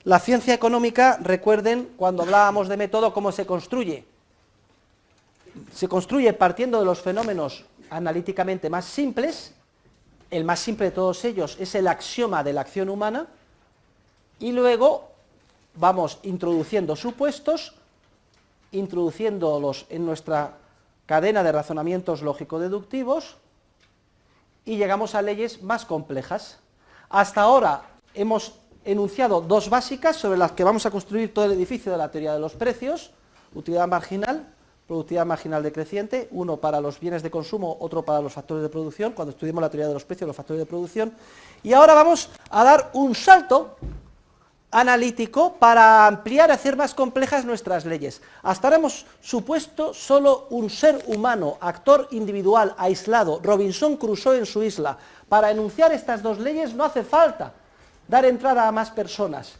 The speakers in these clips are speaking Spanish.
La ciencia económica, recuerden, cuando hablábamos de método, ¿cómo se construye? Se construye partiendo de los fenómenos analíticamente más simples. El más simple de todos ellos es el axioma de la acción humana, y luego vamos introduciendo supuestos, introduciéndolos en nuestra cadena de razonamientos lógico-deductivos, y llegamos a leyes más complejas. Hasta ahora hemos enunciado dos básicas sobre las que vamos a construir todo el edificio de la teoría de los precios: utilidad marginal, productividad marginal decreciente, uno para los bienes de consumo, otro para los factores de producción, cuando estudiemos la teoría de los precios, los factores de producción. Y ahora vamos a dar un salto analítico para ampliar y hacer más complejas nuestras leyes. Hasta ahora hemos supuesto solo un ser humano, actor individual, aislado, Robinson Crusoe en su isla. Para enunciar estas dos leyes no hace falta dar entrada a más personas.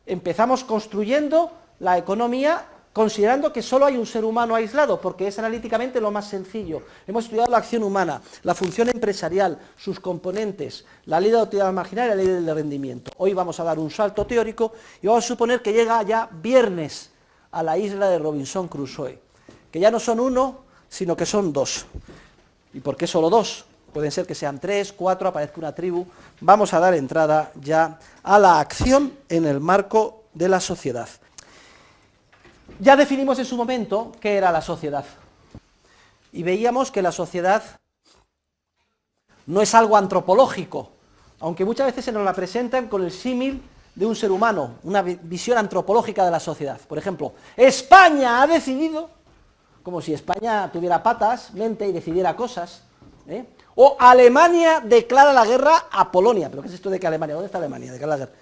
Empezamos construyendo la economía considerando que solo hay un ser humano aislado, porque es analíticamente lo más sencillo. Hemos estudiado la acción humana, la función empresarial, sus componentes, la ley de la utilidad marginal y la ley del rendimiento. Hoy vamos a dar un salto teórico y vamos a suponer que llega ya viernes a la isla de Robinson Crusoe, que ya no son uno, sino que son dos. ¿Y por qué solo dos? Pueden ser que sean 3, 4, aparezca una tribu. Vamos a dar entrada ya a la acción en el marco de la sociedad. Ya definimos en su momento qué era la sociedad, y veíamos que la sociedad no es algo antropológico, aunque muchas veces se nos la presentan con el símil de un ser humano, una visión antropológica de la sociedad. Por ejemplo, España ha decidido, como si España tuviera patas, mente y decidiera cosas, o Alemania declara la guerra a Polonia. ¿Pero qué es esto de que Alemania? ¿Dónde está Alemania? Declara la guerra.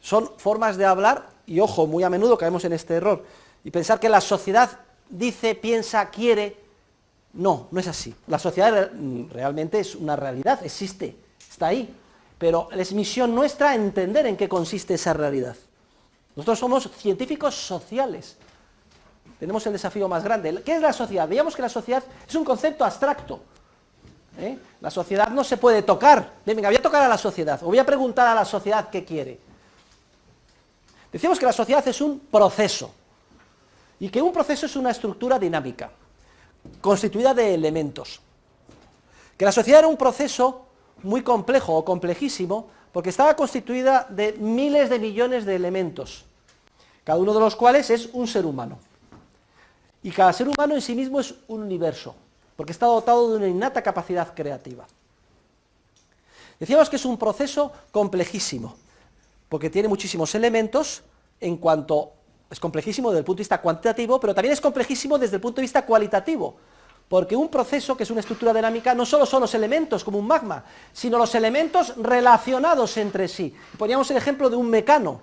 Son formas de hablar. Y ojo, muy a menudo caemos en este error, y pensar que la sociedad dice, piensa, quiere. No, no es así. La sociedad realmente es una realidad, existe, está ahí, pero es misión nuestra entender en qué consiste esa realidad. Nosotros somos científicos sociales, tenemos el desafío más grande. ¿Qué es la sociedad? Veíamos que la sociedad es un concepto abstracto. La sociedad no se puede tocar. Venga, voy a tocar a la sociedad, o voy a preguntar a la sociedad qué quiere. Decimos que la sociedad es un proceso, y que un proceso es una estructura dinámica, constituida de elementos. Que la sociedad era un proceso muy complejo o complejísimo, porque estaba constituida de miles de millones de elementos, cada uno de los cuales es un ser humano. Y cada ser humano en sí mismo es un universo, porque está dotado de una innata capacidad creativa. Decíamos que es un proceso complejísimo, porque tiene muchísimos elementos. En cuanto es complejísimo desde el punto de vista cuantitativo, pero también es complejísimo desde el punto de vista cualitativo, porque un proceso que es una estructura dinámica no solo son los elementos como un magma, sino los elementos relacionados entre sí. Poníamos el ejemplo de un mecano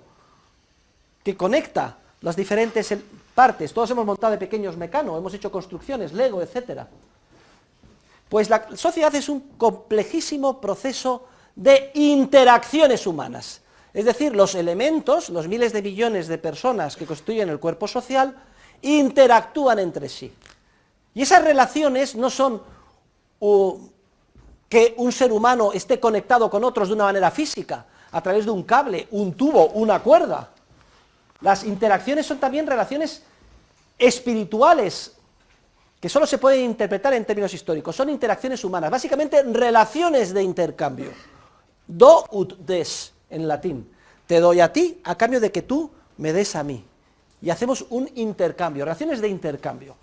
que conecta las diferentes partes. Todos hemos montado de pequeños mecanos, hemos hecho construcciones, Lego, etc. Pues la sociedad es un complejísimo proceso de interacciones humanas. Es decir, los elementos, los miles de millones de personas que constituyen el cuerpo social, interactúan entre sí. Y esas relaciones no son que un ser humano esté conectado con otros de una manera física, a través de un cable, un tubo, una cuerda. Las interacciones son también relaciones espirituales, que solo se pueden interpretar en términos históricos. Son interacciones humanas, básicamente relaciones de intercambio. Do ut des, en latín. Te doy a ti a cambio de que tú me des a mí. Y hacemos un intercambio, relaciones de intercambio.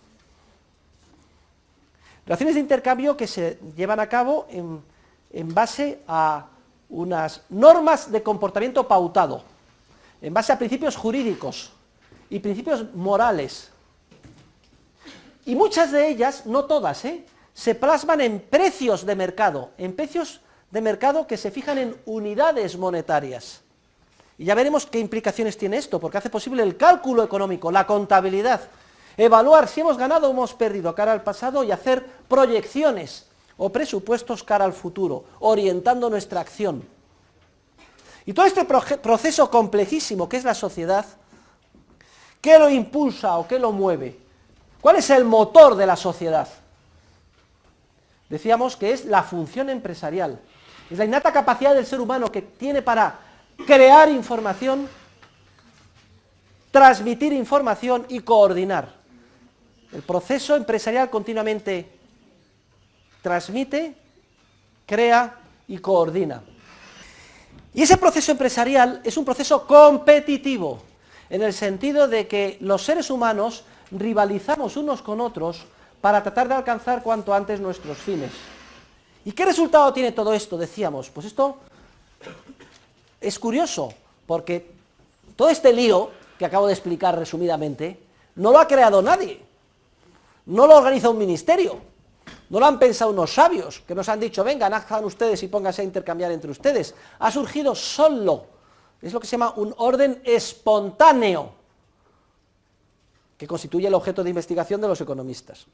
Relaciones de intercambio que se llevan a cabo en base a unas normas de comportamiento pautado, en base a principios jurídicos y principios morales. Y muchas de ellas, no todas, se plasman en precios de mercado, que se fijan en unidades monetarias. Y ya veremos qué implicaciones tiene esto, porque hace posible el cálculo económico, la contabilidad, evaluar si hemos ganado o hemos perdido cara al pasado y hacer proyecciones o presupuestos cara al futuro, orientando nuestra acción. Y todo este proceso complejísimo que es la sociedad, ¿qué lo impulsa o qué lo mueve? ¿Cuál es el motor de la sociedad? Decíamos que es la función empresarial, es la innata capacidad del ser humano que tiene para crear información transmitir información y coordinar. El proceso empresarial continuamente transmite, crea y coordina. Y ese proceso empresarial es un proceso competitivo, en el sentido de que los seres humanos rivalizamos unos con otros para tratar de alcanzar cuanto antes nuestros fines. ¿Y qué resultado tiene todo esto? Decíamos, pues esto es curioso, porque todo este lío que acabo de explicar resumidamente, no lo ha creado nadie, no lo organiza un ministerio, no lo han pensado unos sabios que nos han dicho, vengan, hagan ustedes y pónganse a intercambiar entre ustedes. Ha surgido solo, es lo que se llama un orden espontáneo, que constituye el objeto de investigación de los economistas.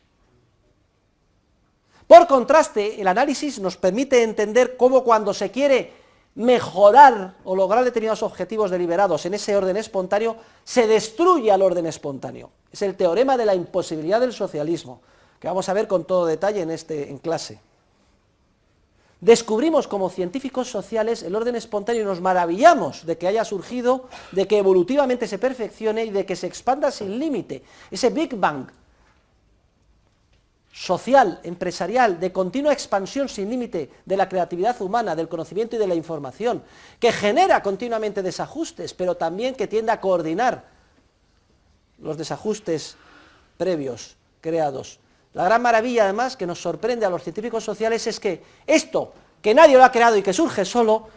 Por contraste, el análisis nos permite entender cómo cuando se quiere mejorar o lograr determinados objetivos deliberados en ese orden espontáneo, se destruye al orden espontáneo. Es el teorema de la imposibilidad del socialismo, que vamos a ver con todo detalle en clase. Descubrimos como científicos sociales el orden espontáneo y nos maravillamos de que haya surgido, de que evolutivamente se perfeccione y de que se expanda sin límite. Ese Big Bang social, empresarial, de continua expansión sin límite de la creatividad humana, del conocimiento y de la información, que genera continuamente desajustes, pero también que tiende a coordinar los desajustes previos, creados. La gran maravilla, además, que nos sorprende a los científicos sociales es que esto, que nadie lo ha creado y que surge solo,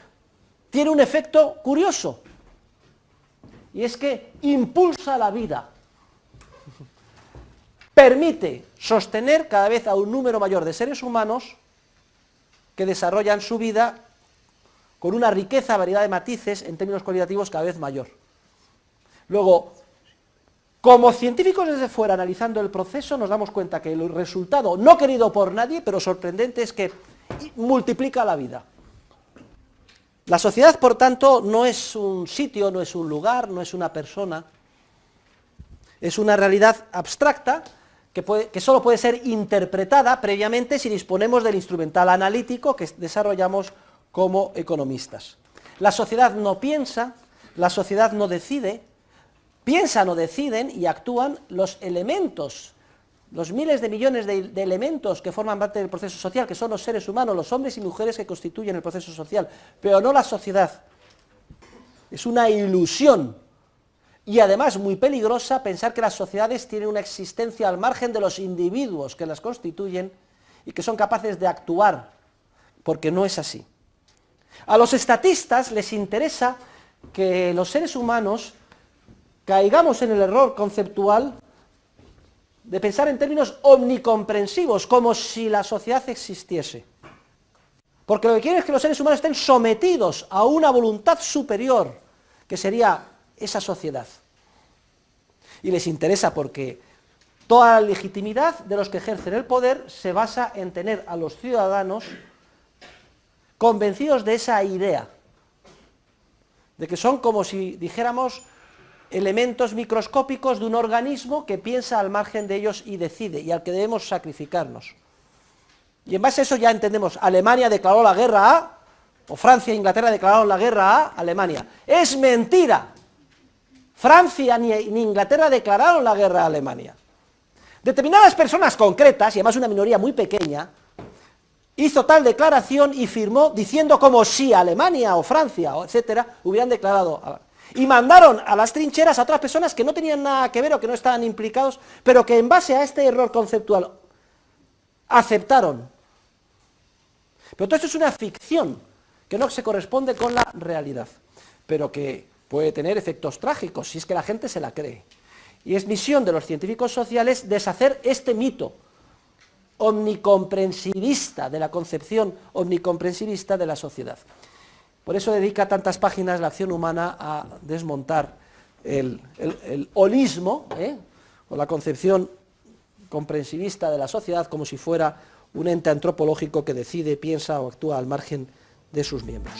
tiene un efecto curioso, y es que impulsa la vida. Permite sostener cada vez a un número mayor de seres humanos que desarrollan su vida con una riqueza, variedad de matices en términos cualitativos cada vez mayor. Luego, como científicos desde fuera analizando el proceso, nos damos cuenta que el resultado, no querido por nadie, pero sorprendente, es que multiplica la vida. La sociedad, por tanto, no es un sitio, no es un lugar, no es una persona, es una realidad abstracta que solo puede ser interpretada previamente si disponemos del instrumental analítico que desarrollamos como economistas. La sociedad no piensa, la sociedad no decide, piensan o deciden y actúan los elementos, los miles de millones de elementos que forman parte del proceso social, que son los seres humanos, los hombres y mujeres que constituyen el proceso social, pero no la sociedad. Es una ilusión. Y además muy peligrosa pensar que las sociedades tienen una existencia al margen de los individuos que las constituyen y que son capaces de actuar, porque no es así. A los estatistas les interesa que los seres humanos caigamos en el error conceptual de pensar en términos omnicomprensivos, como si la sociedad existiese. Porque lo que quieren es que los seres humanos estén sometidos a una voluntad superior, que sería esa sociedad. Y les interesa porque toda la legitimidad de los que ejercen el poder se basa en tener a los ciudadanos convencidos de esa idea, de que son como si dijéramos elementos microscópicos de un organismo que piensa al margen de ellos y decide, y al que debemos sacrificarnos. Y en base a eso ya entendemos, Alemania declaró la guerra a, o Francia e Inglaterra declararon la guerra a Alemania. ¡Es mentira! Francia ni Inglaterra declararon la guerra a Alemania. Determinadas personas concretas, y además una minoría muy pequeña, hizo tal declaración y firmó diciendo como si Alemania o Francia, etcétera, hubieran declarado. Y mandaron a las trincheras a otras personas que no tenían nada que ver o que no estaban implicados, pero que en base a este error conceptual aceptaron. Pero todo esto es una ficción que no se corresponde con la realidad, pero que puede tener efectos trágicos si es que la gente se la cree. Y es misión de los científicos sociales deshacer este mito omnicomprensivista, de la concepción omnicomprensivista de la sociedad. Por eso dedica tantas páginas la acción humana a desmontar el holismo, o la concepción comprensivista de la sociedad como si fuera un ente antropológico que decide, piensa o actúa al margen de sus miembros.